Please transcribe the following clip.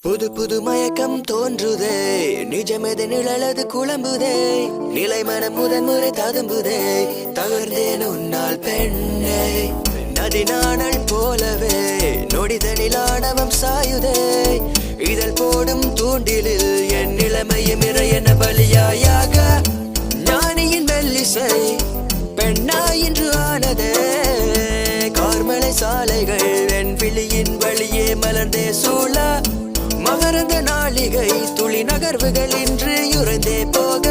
புது புது மயக்கம் தோன்றுதே, நிஜமெது நிழலது குழம்புதே, நிலை மனம் முதன்முறை ததும்புதே, தகர்ந்தேன் உன்னால் பெண்ணே. நதி நாணல் போலவே நொடிதனில் ஆணவம் சாயுதே, இதழ் போடும் தூண்டிலில் என் நிலைமையும் இறையென பலியாயாக. ஞானியின் மெல்லிசை பெண்ணாய் இன்று ஆனதே, கார்மலை சாலைகள் என் விழியின் வழியே மலர்ந்தே சூழ, மகரந்த நாளிகை துளி நகர்வுகள் இன்று உறைந்தே போக.